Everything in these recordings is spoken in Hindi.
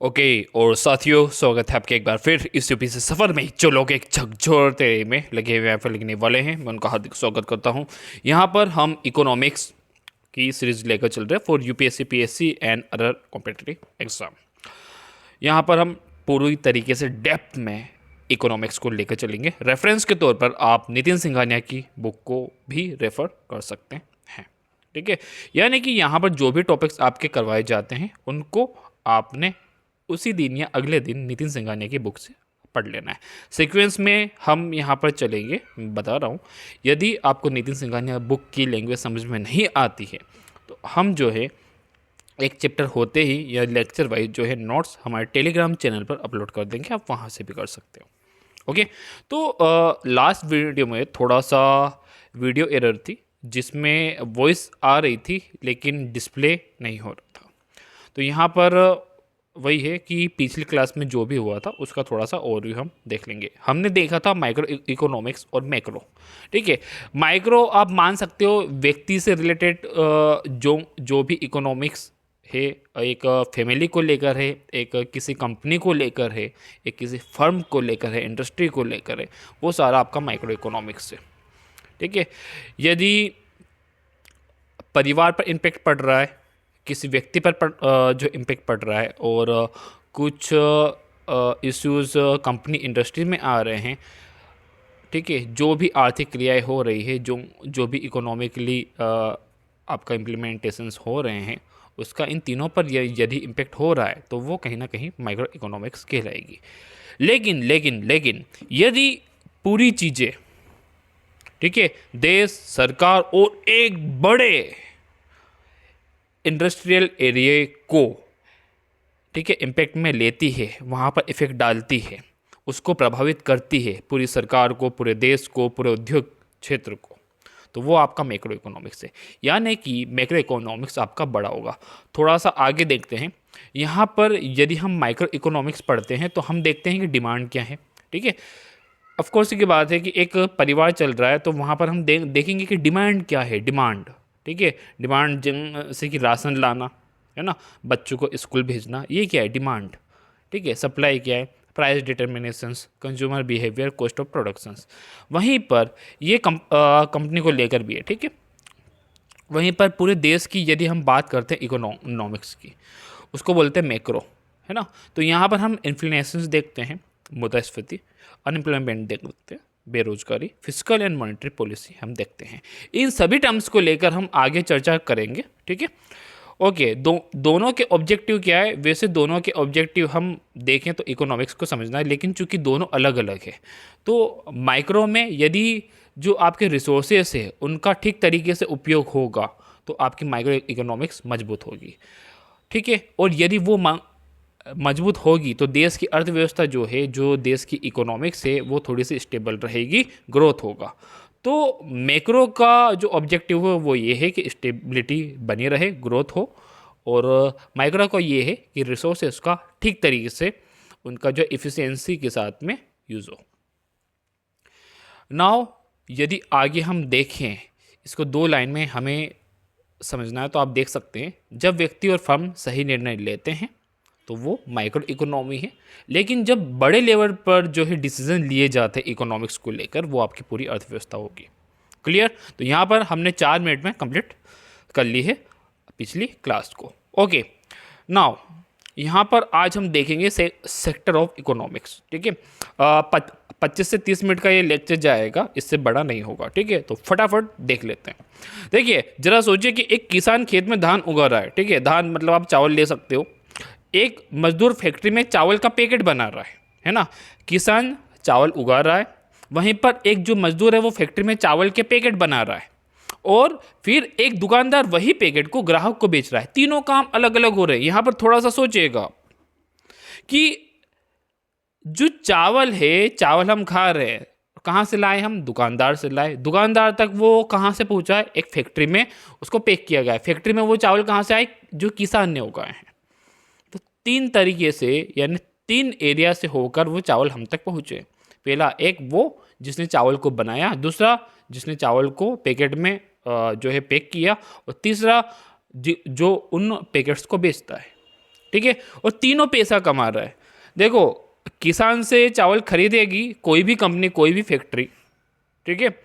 ओके। और साथियों, स्वागत है आपके एक बार फिर इस यूपी से सफ़र में जो लोग एक झकझोरते में लगे हुए हैं फिर लिखने वाले हैं, मैं उनका हार्दिक स्वागत करता हूं। यहां पर हम इकोनॉमिक्स की सीरीज लेकर चल रहे हैं for UPSC PSC and other competitive exam. यहाँ पर हम पूरी तरीके से डेप्थ में इकोनॉमिक्स को लेकर चलेंगे। रेफरेंस के तौर पर आप नितिन सिंघानिया की बुक को भी रेफ़र कर सकते हैं, ठीक है। यानी कि यहाँ पर जो भी टॉपिक्स आपके करवाए जाते हैं उनको आपने उसी दिन या अगले दिन नितिन सिंघानिया की बुक से पढ़ लेना है। सीक्वेंस में हम यहाँ पर चलेंगे, बता रहा हूँ। यदि आपको नितिन सिंघानिया बुक की लैंग्वेज समझ में नहीं आती है तो हम जो है एक चैप्टर होते ही या लेक्चर वाइज जो है नोट्स हमारे टेलीग्राम चैनल पर अपलोड कर देंगे, आप वहाँ से भी कर सकते हो। ओके, तो लास्ट वीडियो में थोड़ा सा वीडियो एरर थी जिसमें वॉइस आ रही थी लेकिन डिस्प्ले नहीं हो रहा था। तो यहाँ पर वही है कि पिछली क्लास में जो भी हुआ था उसका थोड़ा सा ओवरव्यू हम देख लेंगे। हमने देखा था माइक्रो इकोनॉमिक्स और मैक्रो, ठीक है। माइक्रो आप मान सकते हो व्यक्ति से रिलेटेड जो जो भी इकोनॉमिक्स है, एक फैमिली को लेकर है, एक किसी कंपनी को लेकर है, एक किसी फर्म को लेकर है, इंडस्ट्री को लेकर है, वो सारा आपका माइक्रो इकोनॉमिक्स है, ठीक है। यदि परिवार पर इम्पेक्ट पड़ रहा है, किसी व्यक्ति पर जो इम्पेक्ट पड़ रहा है और कुछ इश्यूज़ कंपनी इंडस्ट्री में आ रहे हैं, ठीक है, जो भी आर्थिक क्रियाएं हो रही है, जो जो भी इकोनॉमिकली आपका इम्प्लीमेंटेशंस हो रहे हैं, उसका इन तीनों पर यदि इम्पेक्ट हो रहा है तो वो कहीं ना कहीं माइक्रो इकोनॉमिक्स कहलाएगी। लेकिन लेकिन लेकिन यदि पूरी चीज़ें, ठीक है, देश, सरकार और एक बड़े इंडस्ट्रियल एरिया को, ठीक है, इम्पैक्ट में लेती है, वहाँ पर इफ़ेक्ट डालती है, उसको प्रभावित करती है, पूरी सरकार को, पूरे देश को, पूरे उद्योग क्षेत्र को, तो वो आपका मैक्रो इकोनॉमिक्स है। यानी कि मैक्रो इकोनॉमिक्स आपका बड़ा होगा। थोड़ा सा आगे देखते हैं। यहाँ पर यदि हम माइक्रो इकोनॉमिक्स पढ़ते हैं तो हम देखते हैं कि डिमांड क्या है, ठीक है। ऑफकोर्स की बात है कि एक परिवार चल रहा है तो वहाँ पर हम देखेंगे कि डिमांड क्या है। डिमांड, ठीक है, डिमांड जैसे कि राशन लाना है ना, बच्चों को स्कूल भेजना, ये क्या है? डिमांड, ठीक है। सप्लाई क्या है? Price determinations, consumer behaviour, cost of productions. वहीं पर ये कंपनी को लेकर भी है, ठीक है। वहीं पर पूरे देश की यदि हम बात करते हैं इकोनॉमिक्स की, उसको बोलते हैं मैक्रो, है ना। तो यहाँ पर हम इन्फ्लेशंस देखते हैं, मुद्रास्फीति, अनएम्प्लॉयमेंट देखते हैं, बेरोजगारी, फिजिकल एंड मॉनेटरी पॉलिसी हम देखते हैं। इन सभी टर्म्स को लेकर हम आगे चर्चा करेंगे, ठीक है। ओके, दोनों के ऑब्जेक्टिव क्या है? वैसे दोनों के ऑब्जेक्टिव हम देखें तो इकोनॉमिक्स को समझना है, लेकिन चूंकि दोनों अलग अलग है तो माइक्रो में यदि जो आपके रिसोर्सेस है उनका ठीक तरीके से उपयोग होगा तो आपकी माइक्रो इकोनॉमिक्स मजबूत होगी, ठीक है। और यदि वो मजबूत होगी तो देश की अर्थव्यवस्था जो है, जो देश की इकोनॉमिक्स है, वो थोड़ी सी स्टेबल रहेगी, ग्रोथ होगा। तो मैक्रो का जो ऑब्जेक्टिव है वो ये है कि स्टेबिलिटी बनी रहे, ग्रोथ हो, और माइक्रो का ये है कि रिसोर्सेस का ठीक तरीके से उनका जो इफ़िशियंसी के साथ में यूज़ हो। नाउ यदि आगे हम देखें, इसको दो लाइन में हमें समझना है तो आप देख सकते हैं, जब व्यक्ति और फर्म सही निर्णय लेते हैं तो वो माइक्रो इकोनॉमी है। लेकिन जब बड़े लेवल पर जो है डिसीजन लिए जाते हैं इकोनॉमिक्स को लेकर, वो आपकी पूरी अर्थव्यवस्था होगी। क्लियर? तो यहाँ पर हमने 4 मिनट में कंप्लीट कर ली है पिछली क्लास को। ओके, नाउ यहाँ पर आज हम देखेंगे सेक्टर ऑफ इकोनॉमिक्स, ठीक है। 25 से 30 मिनट का ये लेक्चर जाएगा, इससे बड़ा नहीं होगा, ठीक है। तो फटाफट देख लेते हैं। देखिए, जरा सोचिए कि एक किसान खेत में धान उगा रहा है, ठीक है। धान मतलब आप चावल ले सकते हो। एक मजदूर फैक्ट्री में चावल का पैकेट बना रहा है ना। किसान चावल उगा रहा है, वहीं पर एक जो मजदूर है वो फैक्ट्री में चावल के पैकेट बना रहा है, और फिर एक दुकानदार वही पैकेट को ग्राहक को बेच रहा है। तीनों काम अलग अलग हो रहे हैं। यहां पर थोड़ा सा सोचिएगा कि जो चावल है, चावल हम खा रहे हैं, कहाँ से लाए? हम दुकानदार से लाए। दुकानदार तक वो कहाँ से पहुंचा है? एक फैक्ट्री में उसको पैक किया गया है। फैक्ट्री में वो चावल कहाँ से आए? जो किसान ने उगाए हैं। तो 3 तरीके से, यानी 3 एरिया से होकर वो चावल हम तक पहुँचे। पहला एक वो जिसने चावल को बनाया, दूसरा जिसने चावल को पैकेट में जो है पैक किया, और तीसरा जो उन पैकेट्स को बेचता है। ठीक है, और तीनों पैसा कमा रहा है। देखो, किसान से चावल खरीदेगी कोई भी कंपनी, कोई भी फैक्ट्री, ठीक है।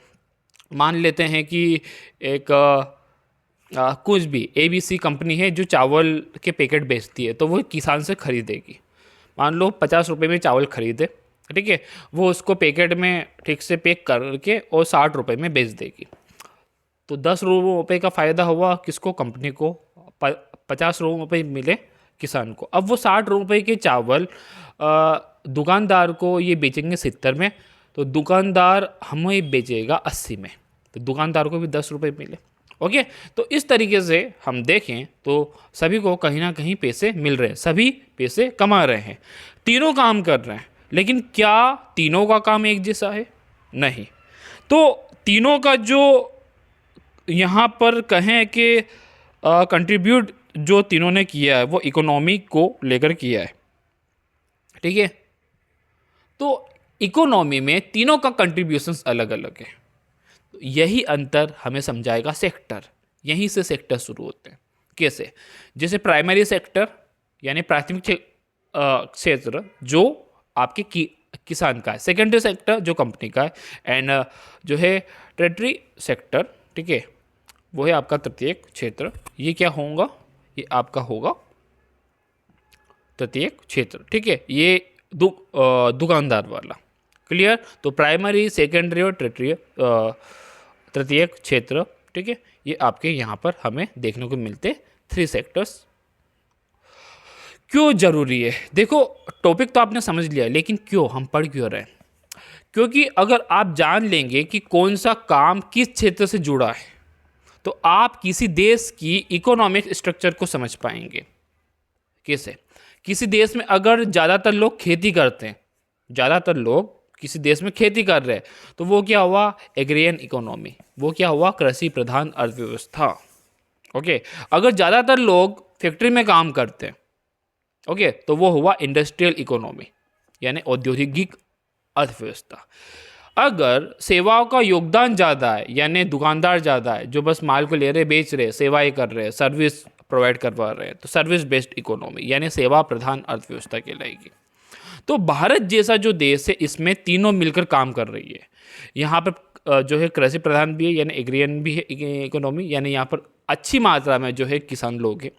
मान लेते हैं कि एक कुछ भी ABC कंपनी है जो चावल के पैकेट बेचती है, तो वो किसान से खरीदेगी। मान लो 50 रुपये में चावल खरीदे, ठीक है, वो उसको पैकेट में ठीक से पैक करके और 60 रुपये में बेच देगी। तो 10 रुपये का फ़ायदा हुआ किसको? कंपनी को। 50 रुपये मिले किसान को। अब वो 60 रुपये के चावल दुकानदार को ये बेचेंगे 70 में, तो दुकानदार हमें बेचेगा 80 में, तो दुकानदार को भी 10 रुपये मिले। ओके, तो इस तरीके से हम देखें तो सभी को कहीं ना कहीं पैसे मिल रहे हैं, सभी पैसे कमा रहे हैं, तीनों काम कर रहे हैं। लेकिन क्या तीनों का काम एक जैसा है? नहीं। तो तीनों का जो यहाँ पर कहें कि कंट्रीब्यूट जो तीनों ने किया है वो इकोनॉमी को लेकर किया है, ठीक है। तो इकोनॉमी में तीनों का कंट्रीब्यूशंस अलग अलग है। तो यही अंतर हमें समझाएगा सेक्टर। यहीं से सेक्टर शुरू होते हैं। कैसे? जैसे प्राइमरी सेक्टर यानी प्राथमिक क्षेत्र जो आपके किसान का है, सेकेंडरी सेक्टर जो कंपनी का है, एंड जो है टेरिटरी सेक्टर, ठीक है, वो है आपका तृतीयक क्षेत्र। ये क्या होगा? ये आपका होगा तृतीयक क्षेत्र, ठीक है। ये दुकानदार वाला। क्लियर? तो प्राइमरी, सेकेंडरी और तृतीयक क्षेत्र, ठीक है, ये आपके यहाँ पर हमें देखने को मिलते 3 सेक्टर्स। क्यों जरूरी है? देखो, टॉपिक तो आपने समझ लिया, लेकिन क्यों हम पढ़ क्यों रहे हैं? क्योंकि अगर आप जान लेंगे कि कौन सा काम किस क्षेत्र से जुड़ा है, तो आप किसी देश की इकोनॉमिक स्ट्रक्चर को समझ पाएंगे। कैसे? किसी देश में अगर ज़्यादातर लोग खेती करते हैं, ज़्यादातर लोग किसी देश में खेती कर रहे हैं, तो वो क्या हुआ? एग्रियन इकोनॉमी। वो क्या हुआ? कृषि प्रधान अर्थव्यवस्था। ओके। अगर ज़्यादातर लोग फैक्ट्री में काम करते हैं, ओके, तो वो हुआ इंडस्ट्रियल इकोनॉमी यानी औद्योगिक अर्थव्यवस्था। अगर सेवाओं का योगदान ज़्यादा है यानी दुकानदार ज़्यादा है जो बस माल को ले रहे, बेच रहे, सेवाएं कर रहे हैं, सर्विस प्रोवाइड करवा रहे हैं, तो सर्विस बेस्ड इकोनॉमी यानी सेवा प्रधान अर्थव्यवस्था कहलाएगी। तो भारत जैसा जो देश है इसमें तीनों मिलकर काम कर रही है। यहाँ पर जो है कृषि प्रधान भी है यानी एग्रियन भी है इकोनॉमी, यानी यहाँ पर अच्छी मात्रा में जो है किसान लोग हैं,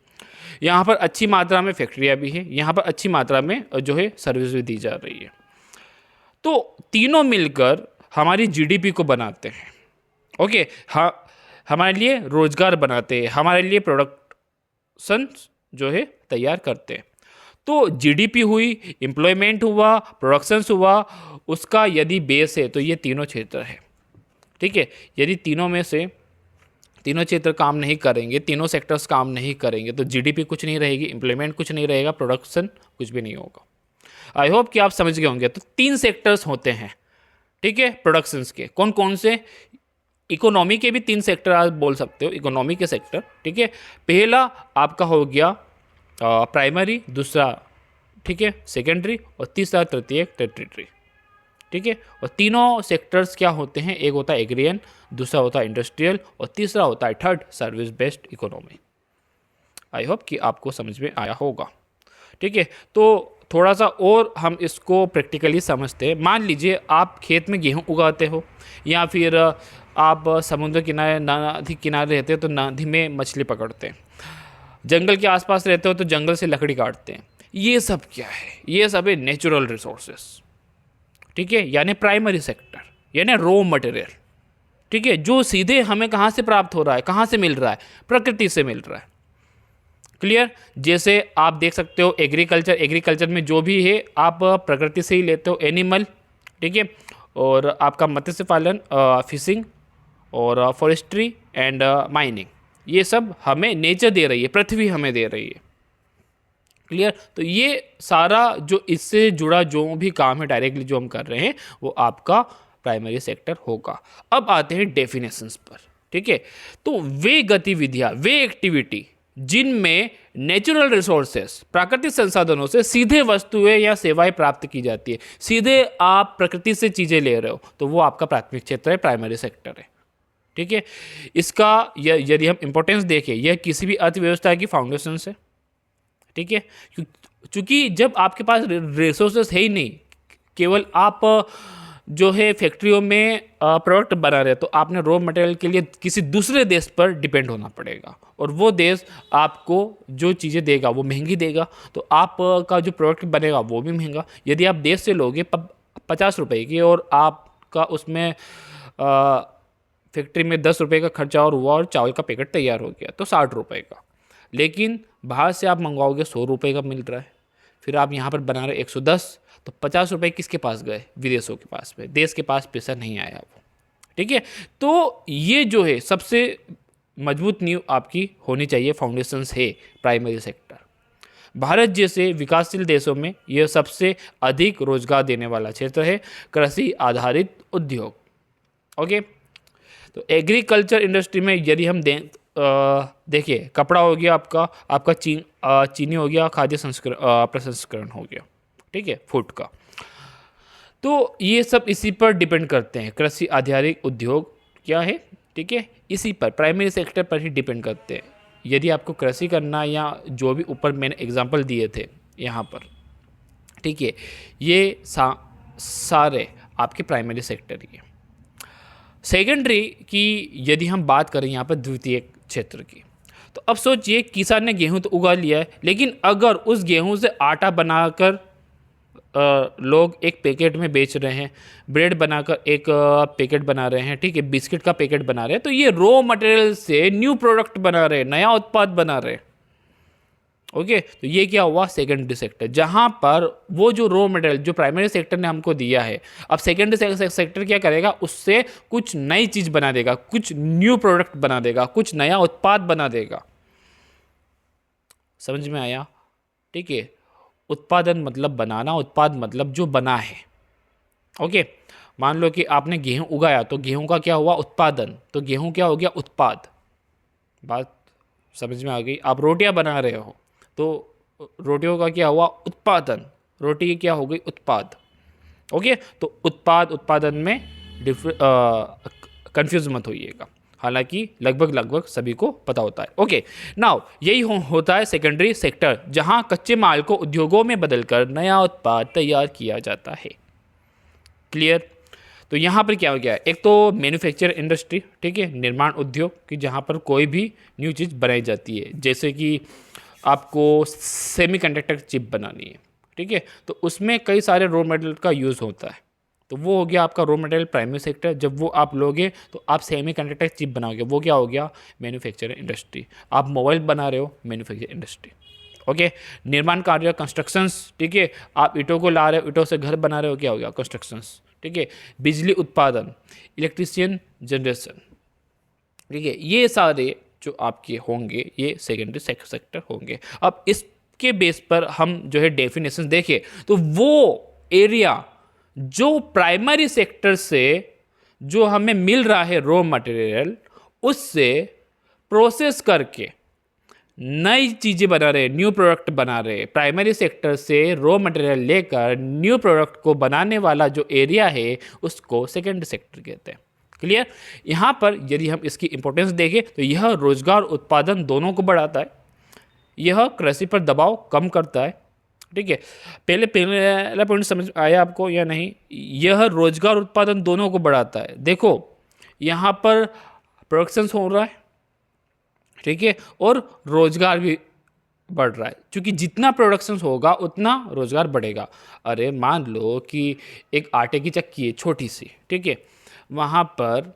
यहाँ पर अच्छी मात्रा में फैक्ट्रियाँ भी हैं, यहाँ पर अच्छी मात्रा में जो है सर्विस भी दी जा रही है। तो तीनों मिलकर हमारी GDP को बनाते हैं। ओके, हाँ, हमारे लिए रोजगार बनाते हैं, हमारे लिए प्रोडक्शन जो है तैयार करते हैं। तो GDP हुई, एम्प्लॉयमेंट हुआ, प्रोडक्शंस हुआ, उसका यदि बेस है तो ये तीनों क्षेत्र है, ठीक है। यदि तीनों में से तीनों क्षेत्र काम नहीं करेंगे, तीनों सेक्टर्स काम नहीं करेंगे, तो GDP कुछ नहीं रहेगी, एम्प्लॉयमेंट कुछ नहीं रहेगा, प्रोडक्शन कुछ भी नहीं होगा। आई होप कि आप समझ गए होंगे। तो 3 सेक्टर्स होते हैं, ठीक है, प्रोडक्शंस के। कौन कौन से? इकोनॉमी के भी 3 सेक्टर आप बोल सकते हो, इकोनॉमी के सेक्टर, ठीक है। पहला आपका हो गया प्राइमरी, दूसरा, ठीक है, सेकेंडरी, और तीसरा तृतीयक टेरिटरी, ठीक है। और तीनों सेक्टर्स क्या होते हैं? एक होता है एग्रियन, दूसरा होता है इंडस्ट्रियल, और तीसरा होता है third service based economy. I hope कि आपको समझ में आया होगा, ठीक है। तो थोड़ा सा और हम इसको प्रैक्टिकली समझते हैं। मान लीजिए आप खेत में गेहूं उगाते हो, या फिर आप समुद्र किनारे, नदी किनारे रहते हो तो नदी में मछली पकड़ते हैं, जंगल के आसपास रहते हो तो जंगल से लकड़ी काटते हैं। ये सब क्या है? ये सब है नेचुरल रिसोर्सेस, ठीक है, यानी प्राइमरी सेक्टर यानी रॉ मटेरियल, ठीक है, जो सीधे हमें कहाँ से प्राप्त हो रहा है, कहाँ से मिल रहा है? प्रकृति से मिल रहा है। क्लियर? जैसे आप देख सकते हो एग्रीकल्चर में जो भी है आप प्रकृति से ही लेते हो, एनिमल, ठीक है, और आपका मत्स्य पालन, फिशिंग, और फॉरेस्ट्री एंड माइनिंग, ये सब हमें नेचर दे रही है, पृथ्वी हमें दे रही है। क्लियर? तो ये सारा जो इससे जुड़ा जो भी काम है डायरेक्टली जो हम कर रहे हैं वो आपका प्राइमरी सेक्टर होगा। अब आते हैं डेफिनेशंस पर, ठीक है। तो वे गतिविधियां, वे एक्टिविटी जिनमें नेचुरल रिसोर्सेस, प्राकृतिक संसाधनों से सीधे वस्तुएं या सेवाएं प्राप्त की जाती है, सीधे आप प्रकृति से चीज़ें ले रहे हो, तो वो आपका प्राथमिक क्षेत्र है, प्राइमरी सेक्टर है, ठीक है। इसका यदि हम इंपॉर्टेंस देखें, यह किसी भी अर्थव्यवस्था की फाउंडेशन है, ठीक है, क्योंकि जब आपके पास रिसोर्सेस है ही नहीं, केवल आप जो है फैक्ट्रियों में प्रोडक्ट बना रहे हैं, तो आपने रॉ मटेरियल के लिए किसी दूसरे देश पर डिपेंड होना पड़ेगा, और वो देश आपको जो चीज़ें देगा वो महंगी देगा, तो आप का जो प्रोडक्ट बनेगा वो भी महंगा। यदि आप देश से लोगे 50 रुपए की और आपका उसमें फैक्ट्री में 10 रुपए का खर्चा और हुआ और चावल का पैकेट तैयार हो गया तो 60 रुपए का, लेकिन बाहर से आप मंगवाओगे 100 रुपए का मिल रहा है, फिर आप यहाँ पर बना रहे 110, तो 50 रुपए किसके पास गए? विदेशों के पास में, देश के पास पैसा नहीं आया वो। ठीक है, तो ये जो है सबसे मजबूत नींव आपकी होनी चाहिए, फाउंडेशंस है प्राइमरी सेक्टर। भारत जैसे विकासशील देशों में यह सबसे अधिक रोजगार देने वाला क्षेत्र है, कृषि आधारित उद्योग। ओके, तो एग्रीकल्चर इंडस्ट्री में यदि हम देखिए, कपड़ा हो गया आपका चीनी हो गया, खाद्य प्रसंस्करण हो गया, ठीक है, फूड का, तो ये सब इसी पर डिपेंड करते हैं। कृषि आधारित उद्योग क्या है, ठीक है, इसी पर प्राइमरी सेक्टर पर ही डिपेंड करते हैं। यदि आपको कृषि करना या जो भी ऊपर मैंने एग्जांपल दिए थे यहाँ पर, ठीक है, ये सारे आपके प्राइमरी सेक्टर ही है। सेकेंडरी की यदि हम बात करें यहाँ पर द्वितीय क्षेत्र की, तो अब सोचिए किसान ने गेहूं तो उगा लिया है, लेकिन अगर उस गेहूं से आटा बनाकर लोग एक पैकेट में बेच रहे हैं, ब्रेड बनाकर एक पैकेट बना रहे हैं, ठीक है, बिस्किट का पैकेट बना रहे हैं, तो ये रॉ मटेरियल से न्यू प्रोडक्ट बना रहे हैं, नया उत्पाद बना रहे हैं। ओके, तो ये क्या हुआ? सेकेंडरी सेक्टर, जहां पर वो जो रॉ मटेरियल जो प्राइमरी सेक्टर ने हमको दिया है, अब सेकेंडरी सेक्टर क्या करेगा? उससे कुछ नई चीज बना देगा, कुछ न्यू प्रोडक्ट बना देगा, कुछ नया उत्पाद बना देगा। समझ में आया? ठीक है, उत्पादन मतलब बनाना, उत्पाद मतलब जो बना है। ओके, मान लो कि आपने गेहूं उगाया, तो गेहूं का क्या हुआ? उत्पादन, तो गेहूं क्या हो गया? उत्पाद। बात समझ में आ गई? आप रोटियां बना रहे हो, तो रोटियों का क्या हुआ? उत्पादन, रोटी क्या हो गई? उत्पाद। ओके, तो उत्पाद उत्पादन में कंफ्यूज मत होइएगा, हालांकि लगभग सभी को पता होता है। ओके, नाउ यही होता है सेकेंडरी सेक्टर, जहां कच्चे माल को उद्योगों में बदलकर नया उत्पाद तैयार किया जाता है। क्लियर? तो यहाँ पर क्या हो गया? एक तो मैन्युफैक्चर इंडस्ट्री, ठीक है, निर्माण उद्योग कि जहाँ पर कोई भी न्यू चीज़ बनाई जाती है, जैसे कि आपको सेमीकंडक्टर चिप बनानी है, ठीक है, तो उसमें कई सारे रॉ मटेरियल का यूज़ होता है, तो वो हो गया आपका रॉ मटेरियल प्राइमरी सेक्टर। जब वो आप लोगे तो आप सेमीकंडक्टर चिप बनाओगे, वो क्या हो गया? Manufacturing industry. आप मोबाइल बना रहे हो, मैन्युफैक्चरिंग इंडस्ट्री। ओके, निर्माण कार्य, कंस्ट्रक्शंस, ठीक है, आप ईंटों को ला रहे हो, ईंटों से घर बना रहे हो, क्या हो गया? कंस्ट्रक्शंस, ठीक है, बिजली उत्पादन, इलेक्ट्रिशियन जनरेशन, ठीक है, ये सारे जो आपके होंगे ये सेकेंडरी सेक्टर होंगे। अब इसके बेस पर हम जो है डेफिनेशन देखें, तो वो एरिया जो प्राइमरी सेक्टर से जो हमें मिल रहा है रॉ मटेरियल, उससे प्रोसेस करके नई चीज़ें बना रहे, न्यू प्रोडक्ट बना रहे, प्राइमरी सेक्टर से रॉ मटेरियल लेकर न्यू प्रोडक्ट को बनाने वाला जो एरिया है उसको सेकेंडरी सेक्टर कहते हैं। क्लियर? यहाँ पर यदि हम इसकी इंपॉर्टेंस देखें तो यह रोजगार उत्पादन दोनों को बढ़ाता है, यह कृषि पर दबाव कम करता है, ठीक है। पहला पॉइंट समझ आया आपको या नहीं? यह रोजगार उत्पादन दोनों को बढ़ाता है। देखो यहाँ पर प्रोडक्शन हो रहा है, ठीक है, और रोजगार भी बढ़ रहा है, क्योंकि जितना प्रोडक्शन होगा उतना रोजगार बढ़ेगा। अरे मान लो कि एक आटे की चक्की है छोटी सी, ठीक है, वहाँ पर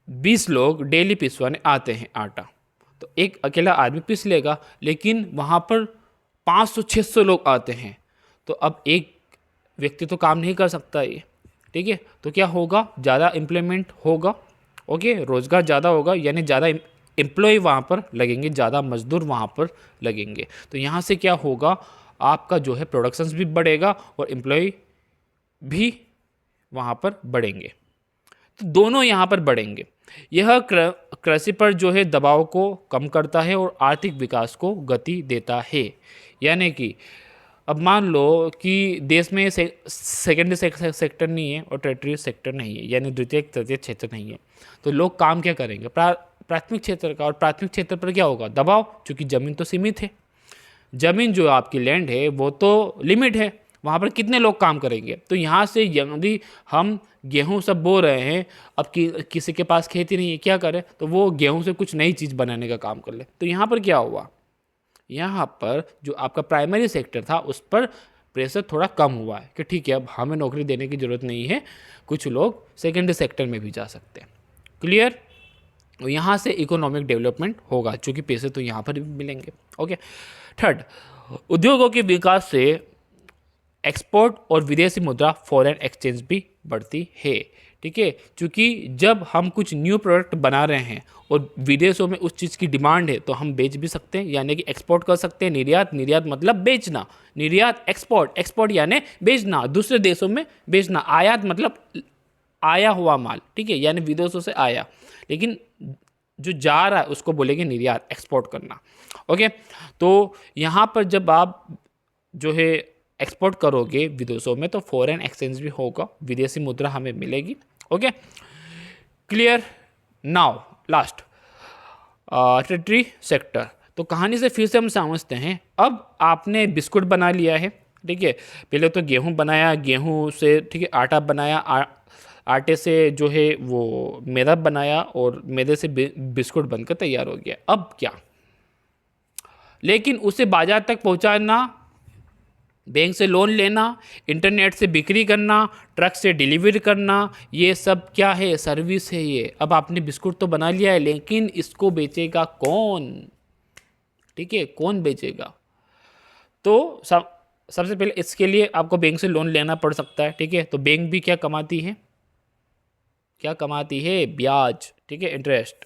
20 लोग डेली पिसवाने आते हैं आटा, तो एक अकेला आदमी पिस लेगा, लेकिन वहाँ पर 500-600 लोग आते हैं, तो अब एक व्यक्ति तो काम नहीं कर सकता ये, ठीक है, तो क्या होगा? ज़्यादा इम्प्लीमेंट होगा, ओके, रोज़गार ज़्यादा होगा, यानी ज़्यादा एम्प्लॉय वहाँ पर लगेंगे, ज़्यादा मजदूर वहाँ पर लगेंगे, तो यहाँ से क्या होगा? आपका जो है प्रोडक्शंस भी बढ़ेगा और एम्प्लॉय भी वहाँ पर बढ़ेंगे, तो दोनों यहाँ पर बढ़ेंगे। यह कृषि पर जो है दबाव को कम करता है और आर्थिक विकास को गति देता है। यानी कि अब मान लो कि देश में सेकेंडरी सेक्टर नहीं है और टर्टियरी सेक्टर नहीं है, यानी द्वितीय तृतीय क्षेत्र नहीं है, तो लोग काम क्या करेंगे? प्राथमिक क्षेत्र का, और प्राथमिक क्षेत्र पर क्या होगा, दबाव, क्योंकि ज़मीन तो सीमित है। ज़मीन जो आपकी लैंड है वो तो लिमिट है, वहाँ पर कितने लोग काम करेंगे। तो यहाँ से यदि हम गेहूँ सब बो रहे हैं, अब किसी के पास खेती नहीं है, क्या करे, तो वो गेहूँ से कुछ नई चीज़ बनाने का काम कर ले। तो यहाँ पर क्या हुआ, यहाँ पर जो आपका प्राइमरी सेक्टर था उस पर प्रेशर थोड़ा कम हुआ है कि ठीक है अब हमें नौकरी देने की ज़रूरत नहीं है, कुछ लोग सेकेंडरी सेक्टर में भी जा सकते हैं। क्लियर। यहाँ से इकोनॉमिक डेवलपमेंट होगा, क्योंकि पैसे तो यहाँ पर भी मिलेंगे। ओके। थर्ड, उद्योगों के विकास से एक्सपोर्ट और विदेशी मुद्रा फॉरेन एक्सचेंज भी बढ़ती है। ठीक है, क्योंकि जब हम कुछ न्यू प्रोडक्ट बना रहे हैं और विदेशों में उस चीज़ की डिमांड है तो हम बेच भी सकते हैं, यानी कि एक्सपोर्ट कर सकते हैं। निर्यात, निर्यात मतलब बेचना, निर्यात एक्सपोर्ट, एक्सपोर्ट यानी बेचना, दूसरे देशों में बेचना। आयात मतलब आया हुआ माल, ठीक है, यानी विदेशों से आया, लेकिन जो जा रहा है उसको बोलेंगे निर्यात, एक्सपोर्ट करना। ओके, तो यहाँ पर जब आप जो है एक्सपोर्ट करोगे विदेशों में तो फॉरेन एक्सचेंज भी होगा, विदेशी मुद्रा हमें मिलेगी। Okay, clear. Now last, territory sector. तो कहानी से फिर से हम समझते हैं। अब आपने बिस्कुट बना लिया है, ठीक है, पहले तो गेहूं बनाया, गेहूं से ठीक है आटा बनाया, आटे से जो है वो मैदा बनाया और मैदे से बिस्कुट बनकर तैयार हो गया। अब क्या, लेकिन उसे बाजार तक पहुंचाना, बैंक से लोन लेना, इंटरनेट से बिक्री करना, ट्रक से डिलीवरी करना, ये सब क्या है, सर्विस है ये। अब आपने बिस्कुट तो बना लिया है, लेकिन इसको बेचेगा कौन, ठीक है, कौन बेचेगा। तो सबसे पहले इसके लिए आपको बैंक से लोन लेना पड़ सकता है, ठीक है। तो बैंक भी क्या कमाती है, क्या कमाती है, ब्याज, ठीक है, इंटरेस्ट।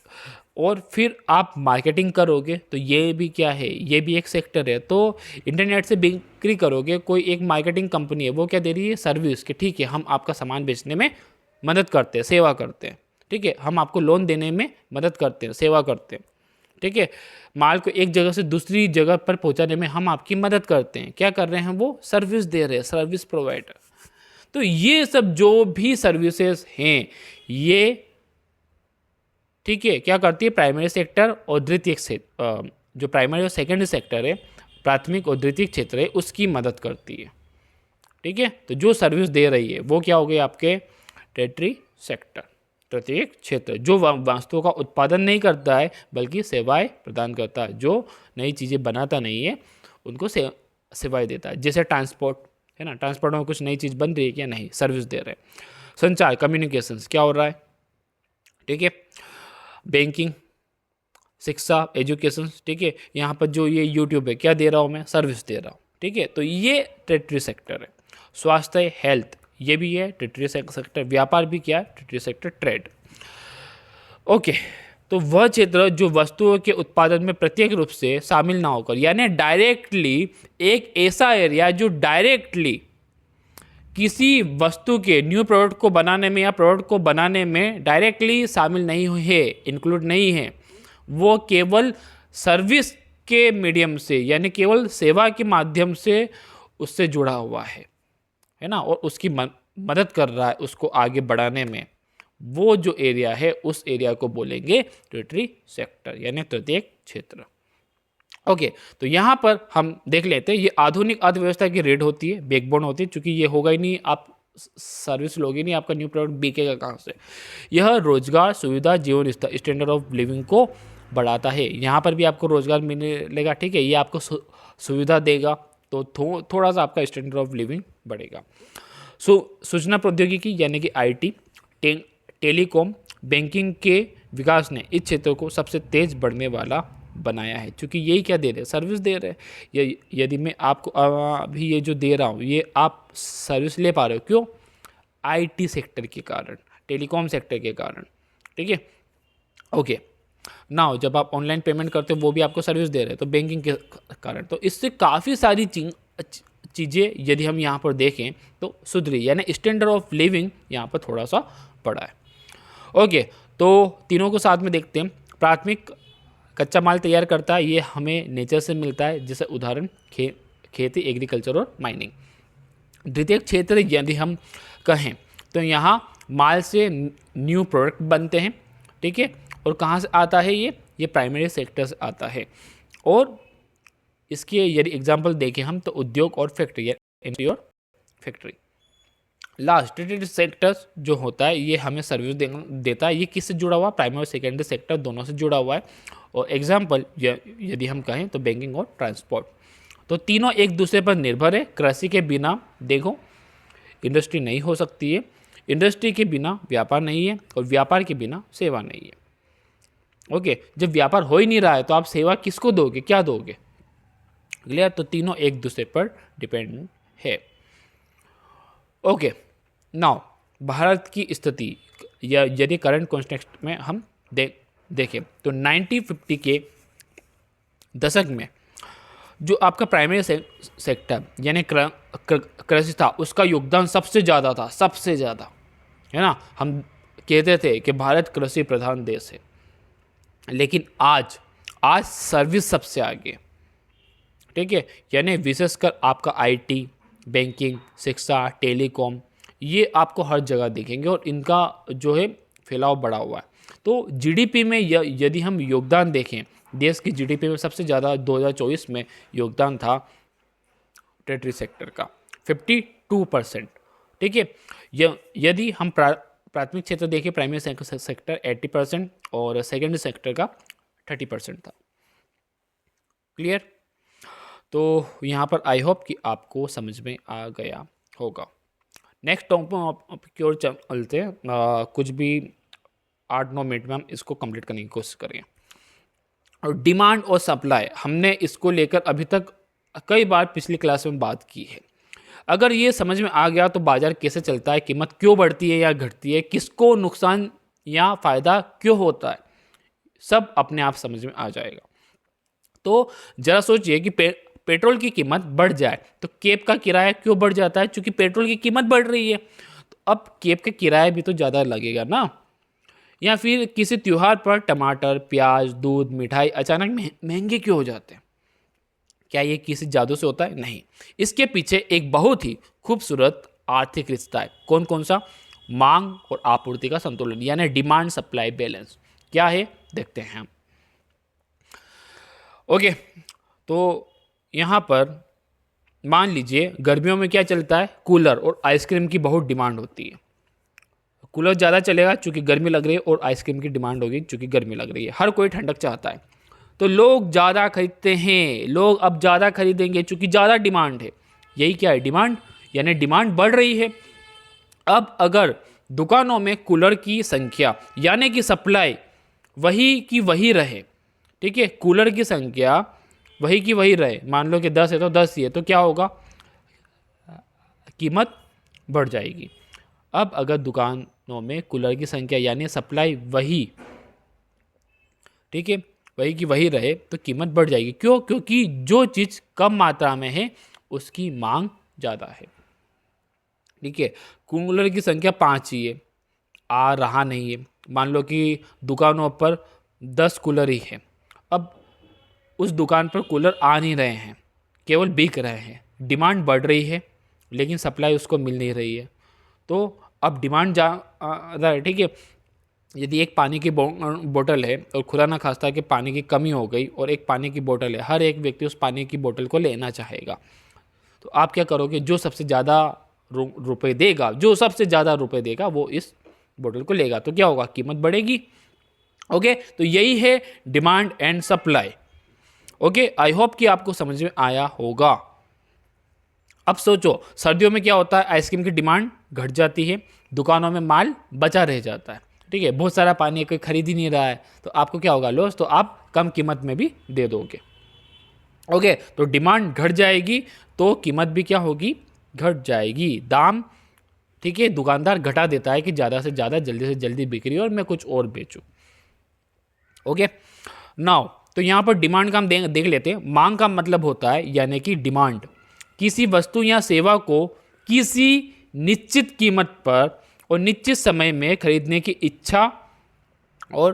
और फिर आप मार्केटिंग करोगे तो ये भी क्या है, ये भी एक सेक्टर है। तो इंटरनेट से बिक्री करोगे, कोई एक मार्केटिंग कंपनी है, वो क्या दे रही है, सर्विस, कि ठीक है हम आपका सामान बेचने में मदद करते हैं, सेवा करते हैं, ठीक है, हम आपको लोन देने में मदद करते हैं, सेवा करते हैं, ठीक है, माल को एक जगह से दूसरी जगह पर पहुंचाने में हम आपकी मदद करते हैं। क्या कर रहे हैं, वो सर्विस दे रहे हैं, सर्विस प्रोवाइडर। तो ये सब जो भी सर्विसेज हैं ये, ठीक है, क्या करती है, प्राइमरी सेक्टर और द्वितीयक सेक्टर, जो प्राइमरी और सेकेंडरी सेक्टर है, प्राथमिक और द्वितीयक क्षेत्र है, उसकी मदद करती है। ठीक है, तो जो सर्विस दे रही है वो क्या हो गए आपके टेरिटरी सेक्टर, तृतीयक क्षेत्र। जो वस्तुओं का उत्पादन नहीं करता है बल्कि सेवाएं प्रदान करता है, जो नई चीज़ें बनाता नहीं है उनको सेवाएं देता है। जैसे ट्रांसपोर्ट है ना, ट्रांसपोर्ट में कुछ नई चीज़ बन रही है क्या, नहीं, सर्विस दे रहे हैं। संचार, कम्युनिकेशंस, क्या हो रहा है, ठीक है, बैंकिंग, शिक्षा, एजुकेशन, ठीक है, यहाँ पर जो ये यूट्यूब है क्या दे रहा हूँ मैं, सर्विस दे रहा हूँ, ठीक है। तो ये टेरिटरी सेक्टर है। स्वास्थ्य, हेल्थ, ये भी है टेरिटरी सेक्टर। व्यापार भी क्या है, टेरिटरी सेक्टर, ट्रेड। ओके, तो वह क्षेत्र जो वस्तुओं के उत्पादन में प्रत्येक रूप से शामिल ना होकर, यानी डायरेक्टली एक ऐसा एरिया जो डायरेक्टली किसी वस्तु के न्यू प्रोडक्ट को बनाने में या प्रोडक्ट को बनाने में डायरेक्टली शामिल नहीं है, इंक्लूड नहीं है, वो केवल सर्विस के मीडियम से, यानी केवल सेवा के माध्यम से उससे जुड़ा हुआ है ना, और उसकी मदद कर रहा है उसको आगे बढ़ाने में, वो जो एरिया है उस एरिया को बोलेंगे टेरिटरी सेक्टर, यानी तृतीयक क्षेत्र। ओके, तो यहाँ पर हम देख लेते हैं, ये आधुनिक अर्थव्यवस्था की रीढ़ होती है, बैकबोन होती है, क्योंकि ये होगा ही नहीं, आप सर्विस लोगे नहीं, आपका न्यू प्रोडक्ट बिकेगा कहाँ से। यह रोजगार, सुविधा, जीवन स्टैंडर्ड ऑफ लिविंग को बढ़ाता है। यहाँ पर भी आपको रोजगार मिलेगा, ठीक है, ये आपको सुविधा देगा, तो थोड़ा सा आपका स्टैंडर्ड ऑफ लिविंग बढ़ेगा। सूचना प्रौद्योगिकी यानी कि IT, टेलीकॉम, बैंकिंग के विकास ने इस क्षेत्र को सबसे तेज बढ़ने वाला बनाया है, क्योंकि यही क्या दे रहे हैं, सर्विस दे रहे हैं। यदि मैं आपको अभी ये जो दे रहा हूँ ये आप सर्विस ले पा रहे हो, क्यों, IT सेक्टर के कारण, टेलीकॉम सेक्टर के कारण, ठीक है। ओके, नाउ जब आप ऑनलाइन पेमेंट करते हो वो भी आपको सर्विस दे रहे हैं, तो बैंकिंग के कारण। तो इससे काफ़ी सारी चीज़ें यदि हम यहाँ पर देखें तो सुधरी, यानी स्टैंडर्ड ऑफ लिविंग यहाँ पर थोड़ा सा बढ़ा है। ओके, तो तीनों को साथ में देखते हैं। प्राथमिक कच्चा माल तैयार करता है, ये हमें नेचर से मिलता है, जैसे उदाहरण खेती, एग्रीकल्चर और माइनिंग। द्वितीयक क्षेत्र यदि हम कहें तो यहाँ माल से न्यू प्रोडक्ट बनते हैं, ठीक है, और कहाँ से आता है ये प्राइमरी सेक्टर से आता है। और इसके यदि एग्जांपल देखें हम तो उद्योग और फैक्ट्री, इंडस्ट्री और फैक्ट्री। लास्ट टर्टियरी सेक्टर जो होता है ये हमें सर्विस देता है। ये किससे जुड़ा हुआ? प्राइमरी और सेकेंडरी सेक्टर दोनों से जुड़ा हुआ है। और एग्जांपल यदि हम कहें तो बैंकिंग और ट्रांसपोर्ट, तो तीनों एक दूसरे पर निर्भर है। कृषि के बिना देखो इंडस्ट्री नहीं हो सकती है, इंडस्ट्री के बिना व्यापार नहीं है, और व्यापार के बिना सेवा नहीं है। ओके, जब व्यापार हो ही नहीं रहा है तो आप सेवा किसको दोगे, क्या दोगे? क्लियर? तो तीनों एक दूसरे पर डिपेंड है। ओके, नाउ भारत की स्थिति या यदि करंट कॉन्टेक्स्ट में हम देखें तो 1950 के दशक में जो आपका प्राइमरी सेक्टर यानी कृषि था, उसका योगदान सबसे ज़्यादा था, सबसे ज़्यादा, है ना। हम कहते थे कि भारत कृषि प्रधान देश है, लेकिन आज सर्विस सबसे आगे, ठीक है। यानी विशेषकर आपका आईटी, बैंकिंग, शिक्षा, टेलीकॉम, ये आपको हर जगह दिखेंगे और इनका जो है फैलाव बढ़ा हुआ है। तो जीडीपी में यदि हम योगदान देखें, देश की जीडीपी में सबसे ज़्यादा 2024 में योगदान था टेरिटरी सेक्टर का 52%, ठीक है। यदि हम प्राथमिक क्षेत्र देखें, प्राइमरी सेक्टर 80% और सेकेंडरी सेक्टर का 30% था। क्लियर? तो यहाँ पर आई होप कि आपको समझ में आ गया होगा। नेक्स्ट टॉपिक की ओर चलते हैं। कुछ भी 8-9 मिनट में हम इसको कंप्लीट करने की कोशिश करेंगे। और डिमांड और सप्लाई, हमने इसको लेकर अभी तक कई बार पिछली क्लास में बात की है। अगर ये समझ में आ गया तो बाजार कैसे चलता है, कीमत क्यों बढ़ती है या घटती है, किसको नुकसान या फ़ायदा क्यों होता है, सब अपने आप समझ में आ जाएगा। तो ज़रा सोचिए कि पेट्रोल की कीमत बढ़ जाए तो कैब का किराया क्यों बढ़ जाता है? क्योंकि पेट्रोल की कीमत बढ़ रही है। तो अब कैब का किराया भी तो ज़्यादा लगेगा ना। या फिर किसी त्यौहार पर टमाटर, प्याज, दूध, मिठाई अचानक महंगे क्यों हो जाते हैं? क्या ये किसी जादू से होता है? नहीं। इसके पीछे एक बहुत ही खूबसूरत आर्थिक रिश्ता है। कौन कौन सा? मांग और आपूर्ति का संतुलन, यानी डिमांड सप्लाई बैलेंस। क्या है देखते हैं हम। ओके, तो यहाँ पर मान लीजिए गर्मियों में क्या चलता है? कूलर और आइसक्रीम की बहुत डिमांड होती है। कूलर ज़्यादा चलेगा चूँकि गर्मी लग रही है, और आइसक्रीम की डिमांड होगी चूँकि गर्मी लग रही है। हर कोई ठंडक चाहता है, तो लोग ज़्यादा खरीदते हैं। लोग अब ज़्यादा खरीदेंगे चूँकि ज़्यादा डिमांड है। यही क्या है? डिमांड, यानी डिमांड बढ़ रही है। अब अगर दुकानों में कूलर की संख्या यानी कि सप्लाई वही की वही रहे, ठीक है, कूलर की संख्या वही की वही रहे, मान लो कि 10 है तो 10 ही है, तो क्या होगा? कीमत बढ़ जाएगी। अब अगर दुकानों में कूलर की संख्या यानी सप्लाई वही, ठीक है, वही की वही रहे तो कीमत बढ़ जाएगी। क्यों? क्योंकि जो चीज़ कम मात्रा में है उसकी मांग ज़्यादा है, ठीक है। कूलर की संख्या 5 ही है, आ रहा नहीं है। मान लो कि दुकानों पर 10 कूलर ही है। अब उस दुकान पर कूलर आ नहीं रहे हैं, केवल बिक रहे हैं। डिमांड बढ़ रही है लेकिन सप्लाई उसको मिल नहीं रही है। तो अब डिमांड ज़्यादा है, ठीक है। यदि एक पानी की बोतल है और खुदा ना खास्ता कि पानी की कमी हो गई और एक पानी की बोतल है, हर एक व्यक्ति उस पानी की बोतल को लेना चाहेगा। तो आप क्या करोगे? जो सबसे ज़्यादा रुपए देगा, जो सबसे ज़्यादा रुपए देगा वो इस बोतल को लेगा। तो क्या होगा? कीमत बढ़ेगी। ओके, तो यही है demand and supply. Okay, I hope कि आपको समझ में आया होगा। अब सोचो सर्दियों में क्या होता है? आइसक्रीम की डिमांड घट जाती है, दुकानों में माल बचा रह जाता है, ठीक है। बहुत सारा पानी कोई खरीद ही नहीं रहा है, तो आपको क्या होगा? लॉस। तो आप कम कीमत में भी दे दोगे। ओके, तो डिमांड घट जाएगी तो कीमत भी क्या होगी? घट जाएगी। दाम, ठीक है, दुकानदार घटा देता है कि ज़्यादा से ज़्यादा, जल्दी से जल्दी बिक्री और मैं कुछ और बेचूं। ओके, नाउ तो यहाँ पर डिमांड का हम देख लेते हैं। मांग का मतलब होता है यानी कि डिमांड, किसी वस्तु या सेवा को किसी निश्चित कीमत पर और निश्चित समय में खरीदने की इच्छा और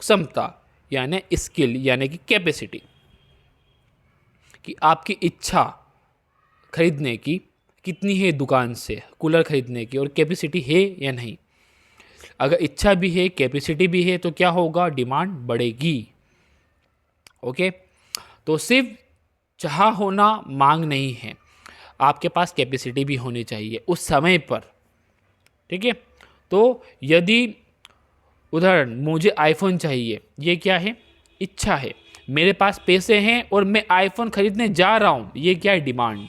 क्षमता, यानी स्किल, यानी कि कैपेसिटी, कि आपकी इच्छा खरीदने की कितनी है दुकान से कूलर खरीदने की, और कैपेसिटी है या नहीं। अगर इच्छा भी है, कैपेसिटी भी है, तो क्या होगा, डिमांड बढ़ेगी। ओके, तो सिर्फ चाह होना मांग नहीं है, आपके पास कैपेसिटी भी होनी चाहिए उस समय पर। ठीक है, तो यदि उदाहरण मुझे आईफोन चाहिए, ये क्या है, इच्छा है। मेरे पास पैसे हैं और मैं आईफोन खरीदने जा रहा हूं, ये क्या है, डिमांड।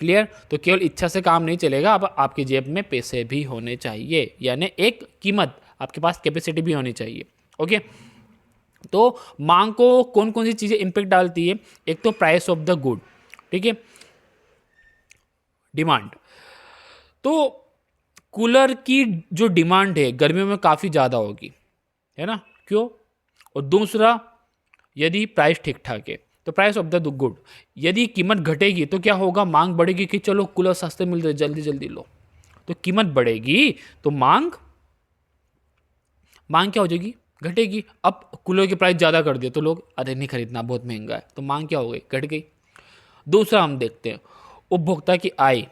क्लियर। तो केवल इच्छा से काम नहीं चलेगा, अब आपकी जेब में पैसे भी होने चाहिए, यानी एक कीमत, आपके पास कैपेसिटी भी होनी चाहिए। ओके, तो मांग को कौन कौन सी चीज़ें इंपैक्ट डालती है, एक तो प्राइस ऑफ द गुड, ठीक है, डिमांड। तो कूलर की जो डिमांड है गर्मियों में काफ़ी ज़्यादा होगी, है ना, क्यों। और दूसरा, यदि प्राइस ठीक ठाक है तो प्राइस ऑफ द गुड, यदि कीमत घटेगी तो क्या होगा, मांग बढ़ेगी कि चलो कूलर सस्ते मिल रहे, जल्दी जल्दी लो, तो कीमत बढ़ेगी, तो मांग क्या हो जाएगी, घटेगी। अब कूलर की प्राइस ज़्यादा कर दिए तो लोग अरे नहीं खरीदना, बहुत महंगा है, तो मांग क्या हो गई, घट गई। दूसरा हम देखते हैं उपभोक्ता की आय।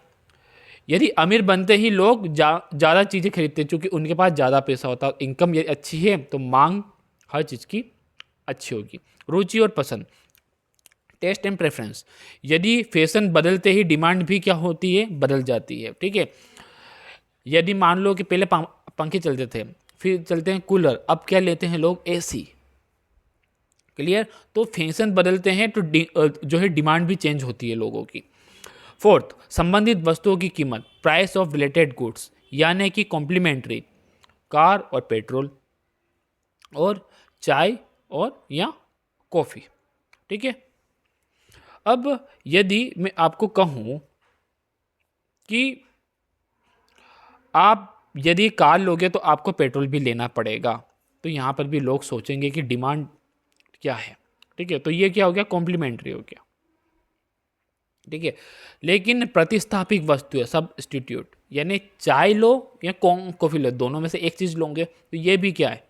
यदि अमीर बनते ही लोग ज़्यादा चीज़ें खरीदते हैं, क्योंकि उनके पास ज़्यादा पैसा होता है, इनकम ये अच्छी है, तो मांग हर चीज़ की अच्छी होगी। रुचि और पसंद, टेस्ट एंड प्रेफरेंस, यदि फैशन बदलते ही डिमांड भी क्या होती है, बदल जाती है। ठीक है, यदि मान लो कि पहले पंखे चलते थे, फिर चलते हैं कूलर, अब क्या लेते हैं लोग, एसी। क्लियर। तो फैशन बदलते हैं तो जो है डिमांड भी चेंज होती है लोगों की। फोर्थ, संबंधित वस्तुओं की कीमत, प्राइस ऑफ रिलेटेड गुड्स, यानी कि कॉम्प्लीमेंट्री, कार और पेट्रोल और चाय और या कॉफ़ी। ठीक है, अब यदि मैं आपको कहूँ कि आप यदि कार लोगे तो आपको पेट्रोल भी लेना पड़ेगा, तो यहाँ पर भी लोग सोचेंगे कि डिमांड क्या है। ठीक है, तो ये क्या हो गया, कॉम्प्लीमेंट्री हो गया। ठीक है, लेकिन प्रतिस्थापिक वस्तु है, सब्स्टिट्यूट, यानी चाय लो या कॉफ़ी लो, दोनों में से एक चीज़ लोगे, तो ये भी क्या है।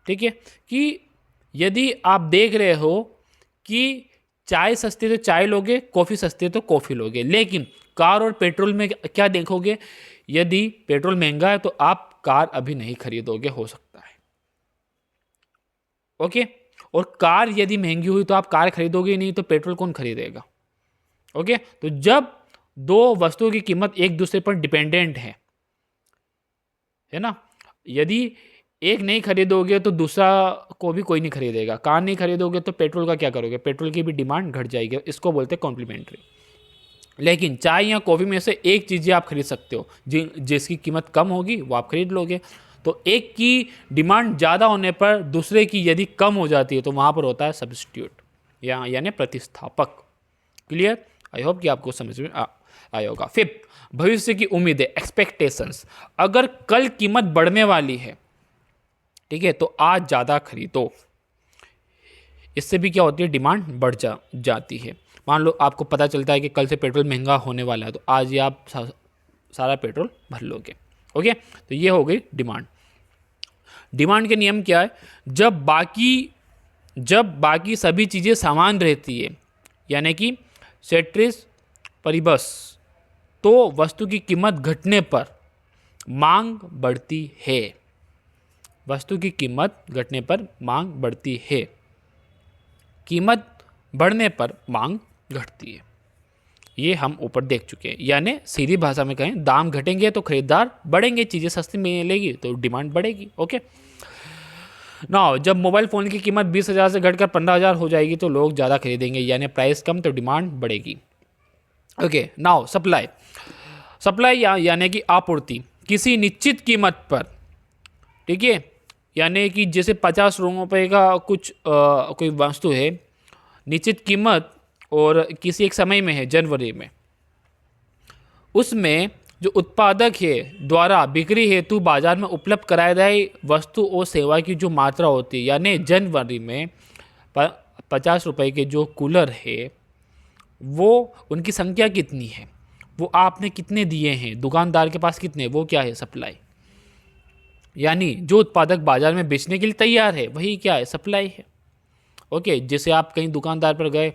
ठीक है, कि यदि आप देख रहे हो कि चाय सस्ती तो चाय लोगे, कॉफ़ी सस्ती तो कॉफ़ी लोगे, लेकिन कार और पेट्रोल में क्या देखोगे, यदि पेट्रोल महंगा है तो आप कार अभी नहीं खरीदोगे, हो सकता है। ओके, और कार यदि महंगी हुई तो आप कार खरीदोगे नहीं, तो पेट्रोल कौन खरीदेगा। ओके, तो जब दो वस्तुओं की कीमत एक दूसरे पर डिपेंडेंट है ना, यदि एक नहीं खरीदोगे तो दूसरा को भी कोई नहीं खरीदेगा, कार नहीं खरीदोगे तो पेट्रोल का क्या करोगे, पेट्रोल की भी डिमांड घट जाएगी, इसको बोलते हैं कॉम्प्लीमेंट्री। लेकिन चाय या कॉफ़ी में से एक चीज़ें आप खरीद सकते हो, जिसकी कीमत कम होगी वो आप खरीद लोगे। तो एक की डिमांड ज़्यादा होने पर दूसरे की यदि कम हो जाती है तो वहाँ पर होता है सब्स्टिट्यूट, यानी प्रतिस्थापक। क्लियर। आई होप कि आपको समझ में आया होगा। फिफ्थ, भविष्य की उम्मीदें, एक्सपेक्टेशंस। अगर कल कीमत बढ़ने वाली है, ठीक है, तो आज ज़्यादा खरीदो, इससे भी क्या होती है, डिमांड बढ़ जाती है। मान लो आपको पता चलता है कि कल से पेट्रोल महंगा होने वाला है, तो आज ही आप सारा पेट्रोल भर लोगे। ओके, तो ये हो गई डिमांड। डिमांड के नियम क्या है, जब बाकी सभी चीज़ें समान रहती है, यानी कि सेट्रिस परिबस, तो वस्तु की कीमत घटने पर मांग बढ़ती है। वस्तु की कीमत घटने पर मांग बढ़ती है, कीमत बढ़ने पर मांग घटती है। ये हम ऊपर देख चुके हैं, यानी सीधी भाषा में कहें, दाम घटेंगे तो खरीदार बढ़ेंगे, चीज़ें सस्ती मिलेगी तो डिमांड बढ़ेगी। ओके, नाउ जब मोबाइल फ़ोन की कीमत 20,000 से घटकर 15,000 हो जाएगी तो लोग ज़्यादा खरीदेंगे, यानी प्राइस कम तो डिमांड बढ़ेगी। ओके, नाउ सप्लाई यानी कि आपूर्ति, किसी निश्चित कीमत पर, ठीक है, यानी कि जैसे 50 रुपये का कुछ कोई वस्तु है, निश्चित कीमत, और किसी एक समय में है, जनवरी में, उसमें जो उत्पादक है द्वारा बिक्री हेतु बाजार में उपलब्ध कराए गए वस्तु और सेवा की जो मात्रा होती है, यानी जनवरी में 50 रुपये के जो कूलर है वो उनकी संख्या कितनी है, वो आपने कितने दिए हैं, दुकानदार के पास कितने, वो क्या है, सप्लाई। यानी जो उत्पादक बाजार में बेचने के लिए तैयार है वही क्या है, सप्लाई है। ओके, जैसे आप कहीं दुकानदार पर गए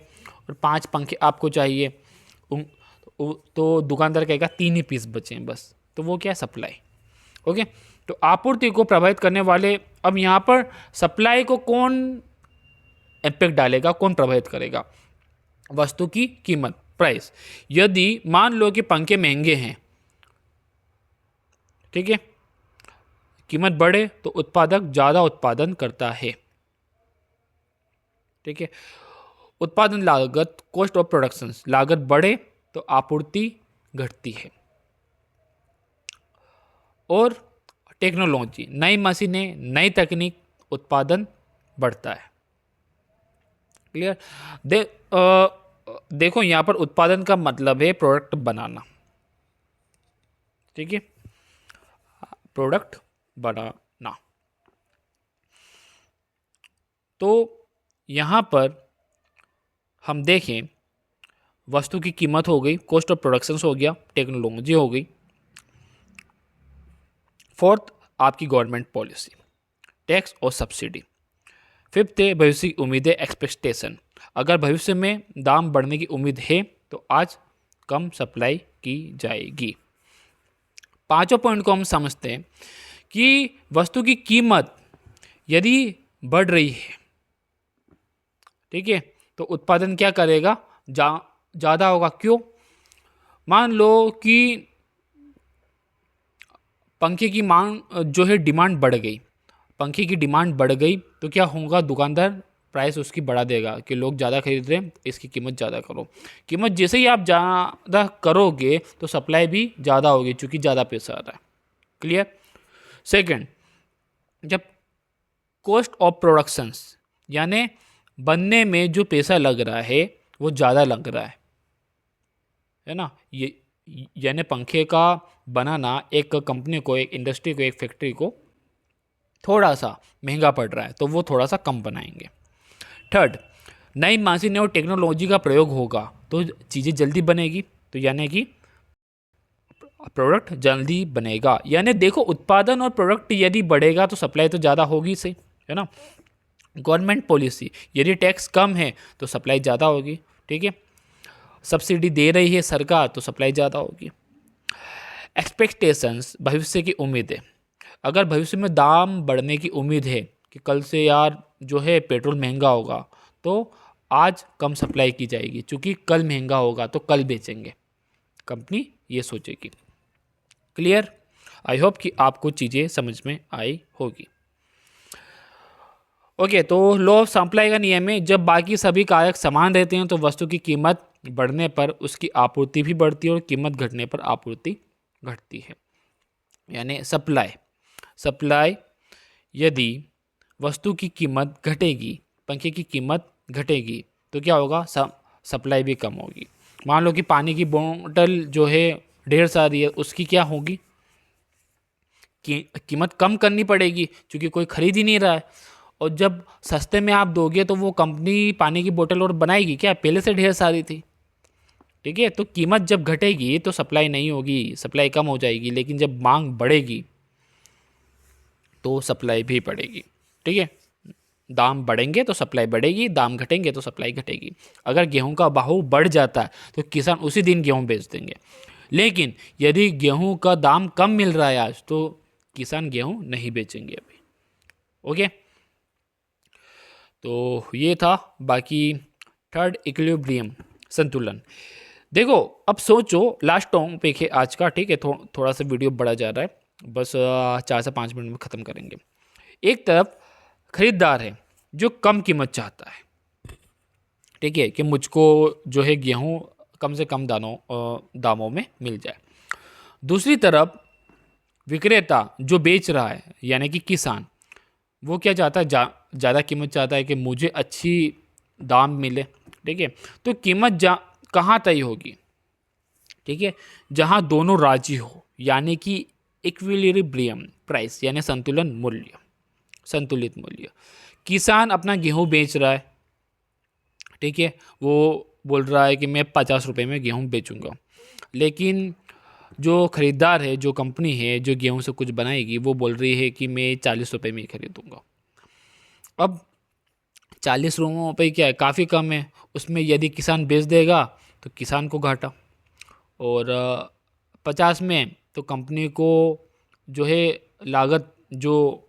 और 5 पंखे आपको चाहिए, तो दुकानदार कहेगा 3 ही पीस बचे हैं बस, तो वो क्या है, सप्लाई। ओके, तो आपूर्ति को प्रभावित करने वाले, अब यहाँ पर सप्लाई को कौन इम्पैक्ट डालेगा, कौन प्रभावित करेगा, वस्तु की कीमत, प्राइस। यदि मान लो कि पंखे महंगे हैं, ठीक है, कीमत बढ़े तो उत्पादक ज़्यादा उत्पादन करता है, ठीक है। उत्पादन लागत, कॉस्ट ऑफ प्रोडक्शन, लागत बढ़े तो आपूर्ति घटती है। और टेक्नोलॉजी, नई मशीनें, नई तकनीक, उत्पादन बढ़ता है। क्लियर? देखो यहाँ पर उत्पादन का मतलब है प्रोडक्ट बनाना, ठीक है, प्रोडक्ट बनाना। तो यहाँ पर हम देखें, वस्तु की कीमत हो गई, कॉस्ट ऑफ प्रोडक्शन हो गया, टेक्नोलॉजी हो गई। फोर्थ आपकी गवर्नमेंट पॉलिसी, टैक्स और सब्सिडी। फिफ्थ है भविष्य की उम्मीदें, एक्सपेक्टेशन। अगर भविष्य में दाम बढ़ने की उम्मीद है तो आज कम सप्लाई की जाएगी। पांचों पॉइंट को हम समझते हैं कि वस्तु की कीमत यदि बढ़ रही है, ठीक है, तो उत्पादन क्या करेगा, ज़्यादा होगा। क्यों? मान लो कि पंखे की मांग जो है, डिमांड बढ़ गई, पंखे की डिमांड बढ़ गई तो क्या होगा, दुकानदार प्राइस उसकी बढ़ा देगा कि लोग ज़्यादा खरीद रहे हैं, इसकी कीमत ज़्यादा करो। कीमत जैसे ही आप ज़्यादा करोगे तो सप्लाई भी ज़्यादा होगी, चूँकि ज़्यादा पैसा आ रहा है। क्लियर? सेकंड, जब कॉस्ट ऑफ प्रोडक्शंस, यानी बनने में जो पैसा लग रहा है वो ज़्यादा लग रहा है ना, ये यानी पंखे का बनाना एक कंपनी को, एक इंडस्ट्री को, एक फैक्ट्री को थोड़ा सा महंगा पड़ रहा है तो वो थोड़ा सा कम बनाएंगे। थर्ड, नई मशीनें और टेक्नोलॉजी का प्रयोग होगा तो चीज़ें जल्दी बनेगी, तो यानी कि प्रोडक्ट जल्दी बनेगा। यानी देखो, उत्पादन और प्रोडक्ट यदि बढ़ेगा तो सप्लाई तो ज़्यादा होगी से, है ना। गवर्नमेंट पॉलिसी, यदि टैक्स कम है तो सप्लाई ज़्यादा होगी, ठीक है। सब्सिडी दे रही है सरकार तो सप्लाई ज़्यादा होगी। एक्सपेक्टेशंस, भविष्य की उम्मीदें। अगर भविष्य में दाम बढ़ने की उम्मीद है कि कल से यार जो है पेट्रोल महंगा होगा तो आज कम सप्लाई की जाएगी, क्योंकि कल महंगा होगा तो कल बेचेंगे, कंपनी ये सोचेगी। क्लियर? आई होप कि आपको चीज़ें समझ में आई होगी। ओके, तो लॉ ऑफ सप्लाई का नियम है, जब बाकी सभी कारक समान रहते हैं तो वस्तु की कीमत बढ़ने पर उसकी आपूर्ति भी बढ़ती है और कीमत घटने पर आपूर्ति घटती है। यानी सप्लाई यदि वस्तु की कीमत घटेगी, पंखे की कीमत घटेगी तो क्या होगा, सप्लाई भी कम होगी। मान लो कि पानी की बोतल जो है ढेर सारी है, उसकी क्या होगी, कीमत कम करनी पड़ेगी क्योंकि कोई खरीद ही नहीं रहा है। और जब सस्ते में आप दोगे तो वो कंपनी पानी की बोतल और बनाएगी क्या, पहले से ढेर सारी थी, ठीक है। तो कीमत जब घटेगी तो सप्लाई नहीं होगी, सप्लाई कम हो जाएगी। लेकिन जब मांग बढ़ेगी तो सप्लाई भी बढ़ेगी, ठीक है। दाम बढ़ेंगे तो सप्लाई बढ़ेगी, दाम घटेंगे तो सप्लाई घटेगी। अगर गेहूं का भाव बढ़ जाता है तो किसान उसी दिन गेहूं बेच देंगे, लेकिन यदि गेहूं का दाम कम मिल रहा है आज तो किसान गेहूं नहीं बेचेंगे अभी। ओके, तो ये था। बाकी थर्ड, इक्विलिब्रियम, संतुलन। देखो, अब सोचो, लास्ट टॉपिक है आज का, ठीक है। थोड़ा सा वीडियो बड़ा जा रहा है, बस 4 से 5 मिनट में ख़त्म करेंगे। एक तरफ खरीदार है जो कम कीमत चाहता है, ठीक है, कि मुझको जो है गेहूं कम से कम दामों में मिल जाए। दूसरी तरफ विक्रेता जो बेच रहा है, यानी कि किसान, वो क्या चाहता है, ज़्यादा कीमत चाहता है कि मुझे अच्छी दाम मिले, ठीक है। तो कीमत कहाँ तय होगी, ठीक है, जहाँ दोनों राजी हो, यानी कि इक्विलिब्रियम प्राइस, यानी संतुलित मूल्य। किसान अपना गेहूं बेच रहा है, ठीक है, वो बोल रहा है कि मैं 50 रुपये में गेहूं बेचूंगा, लेकिन जो खरीदार है, जो कंपनी है जो गेहूं से कुछ बनाएगी, वो बोल रही है कि मैं 40 रुपये में ही खरीदूंगा। अब 40 रुपये क्या है, काफ़ी कम है। उसमें यदि किसान बेच देगा तो किसान को घाटा, और 50 में तो कंपनी को जो है लागत, जो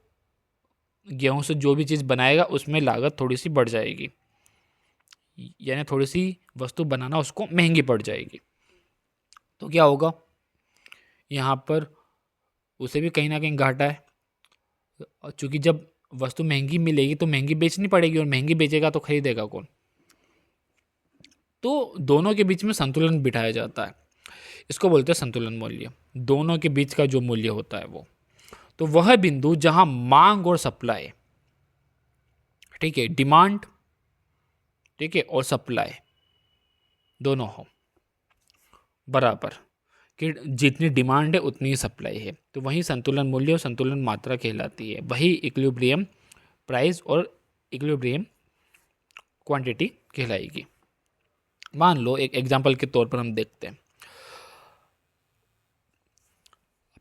गेहूं से जो भी चीज़ बनाएगा उसमें लागत थोड़ी सी बढ़ जाएगी, यानी थोड़ी सी वस्तु बनाना उसको महंगी पड़ जाएगी। तो क्या होगा, यहाँ पर उसे भी कहीं ना कहीं घाटा है, और चूंकि जब वस्तु महंगी मिलेगी तो महंगी बेचनी पड़ेगी, और महंगी बेचेगा तो खरीदेगा कौन। तो दोनों के बीच में संतुलन बिठाया जाता है, इसको बोलते हैं संतुलन मूल्य। दोनों के बीच का जो मूल्य होता है वो, तो वह बिंदु जहां मांग और सप्लाई, ठीक है, डिमांड, ठीक है, और सप्लाई दोनों हो बराबर, कि जितनी डिमांड है उतनी ही सप्लाई है, तो वही संतुलन मूल्य और संतुलन मात्रा कहलाती है। वही इक्विलिब्रियम प्राइस और इक्विलिब्रियम क्वांटिटी कहलाएगी। मान लो एक एग्जांपल के तौर पर हम देखते हैं,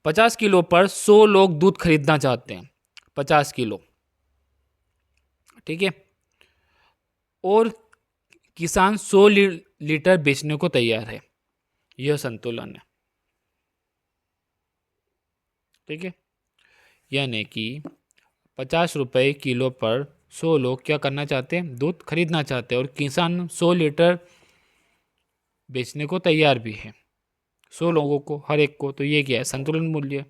50 किलो पर 100 लोग दूध खरीदना चाहते हैं, 50 किलो, ठीक है, और किसान 100 लीटर बेचने को तैयार है। यह संतुलन है, ठीक है, यानी कि 50 रुपये किलो पर 100 लोग क्या करना चाहते हैं, दूध खरीदना चाहते हैं, और किसान 100 लीटर बेचने को तैयार भी है, 100 लोगों को, हर एक को। तो ये क्या है, संतुलन मूल्य।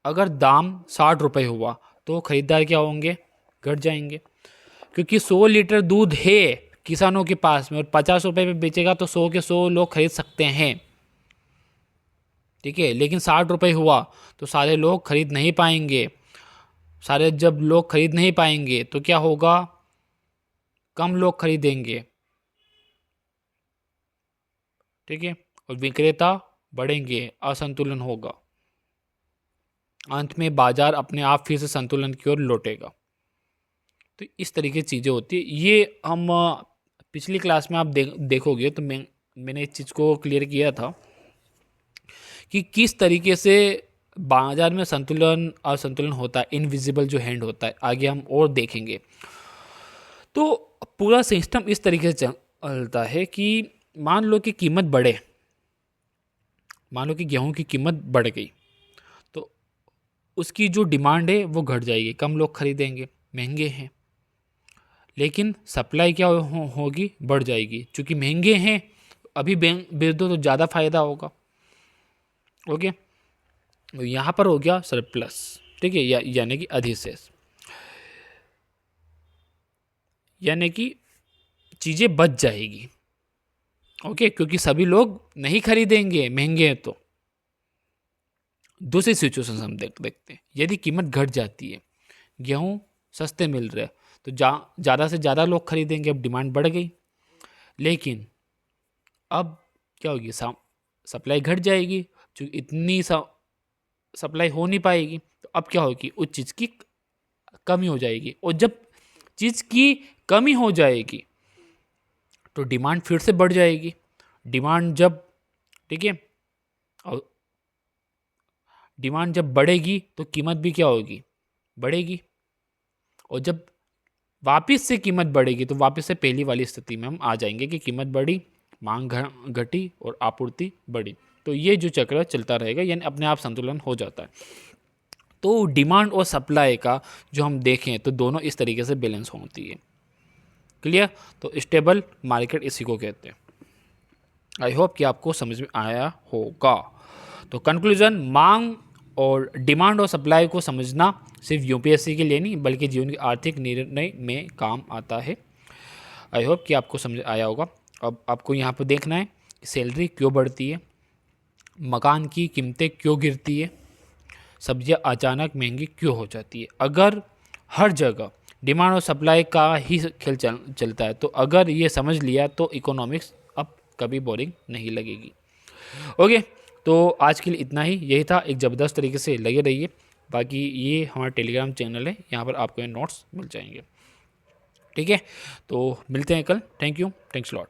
अगर दाम 60 रुपये हुआ तो खरीदार क्या होंगे, घट जाएंगे, क्योंकि 100 लीटर दूध है किसानों के पास में, और 50 रुपये पे बेचेगा तो 100 के 100 लोग खरीद सकते हैं, ठीक है। लेकिन 60 रुपये हुआ तो सारे लोग खरीद नहीं पाएंगे। सारे जब लोग खरीद नहीं पाएंगे तो क्या होगा, कम लोग खरीदेंगे, ठीक है, और विक्रेता बढ़ेंगे, असंतुलन होगा। अंत में बाजार अपने आप फिर से संतुलन की ओर लौटेगा। तो इस तरीके की चीज़ें होती है। ये हम पिछली क्लास में आप देखोगे तो मैंने इस चीज़ को क्लियर किया था कि किस तरीके से बाजार में संतुलन असंतुलन होता है, इनविजिबल जो हैंड होता है, आगे हम और देखेंगे। तो पूरा सिस्टम इस तरीके से चलता है कि मान लो कि कीमत बढ़े, मान लो कि गेहूं की कीमत बढ़ गई, तो उसकी जो डिमांड है वो घट जाएगी, कम लोग खरीदेंगे, महंगे हैं। लेकिन सप्लाई क्या होगी, बढ़ जाएगी, क्योंकि महंगे हैं, अभी बेच दो तो ज़्यादा फायदा होगा। ओके, तो यहाँ पर हो गया सरप्लस, ठीक है, यानी कि अधिशेष, यानी कि चीज़ें बच जाएगी। ओके, क्योंकि सभी लोग नहीं खरीदेंगे, महंगे हैं। तो दूसरी सिचुएशन हम देखते हैं, यदि कीमत घट जाती है, गेहूं सस्ते मिल रहे हैं, तो ज़्यादा से ज़्यादा लोग खरीदेंगे, अब डिमांड बढ़ गई। लेकिन अब क्या होगी, सप्लाई घट जाएगी, क्योंकि इतनी सप्लाई हो नहीं पाएगी। तो अब क्या होगी, उस चीज़ की कमी हो जाएगी, और जब चीज़ की कमी हो जाएगी तो डिमांड फिर से बढ़ जाएगी। डिमांड जब, ठीक है, और डिमांड जब बढ़ेगी तो कीमत भी क्या होगी, बढ़ेगी। और जब वापस से कीमत बढ़ेगी तो वापस से पहली वाली स्थिति में हम आ जाएंगे कि कीमत बढ़ी, मांग घटी और आपूर्ति बढ़ी। तो ये जो चक्र चलता रहेगा, यानी अपने आप संतुलन हो जाता है। तो डिमांड और सप्लाई का जो हम देखें तो दोनों इस तरीके से बैलेंस होती है। क्लियर? तो स्टेबल मार्केट इसी को कहते हैं। आई होप कि आपको समझ में आया होगा। तो कंक्लूजन, मांग और डिमांड और सप्लाई को समझना सिर्फ यूपीएससी के लिए नहीं बल्कि जीवन के आर्थिक निर्णय में काम आता है। आई होप कि आपको समझ आया होगा। अब आपको यहाँ पर देखना है कि सैलरी क्यों बढ़ती है, मकान की कीमतें क्यों गिरती है, सब्जियाँ अचानक महंगी क्यों हो जाती है। अगर हर जगह डिमांड और सप्लाई का ही खेल चलता है, तो अगर ये समझ लिया तो इकोनॉमिक्स अब कभी बोरिंग नहीं लगेगी। ओके, तो आज के लिए इतना ही, यही था। एक ज़बरदस्त तरीके से लगे रहिए। बाकी ये हमारा टेलीग्राम चैनल है, यहाँ पर आपको ये नोट्स मिल जाएंगे। ठीक है, तो मिलते हैं कल। Thank you, thanks lot.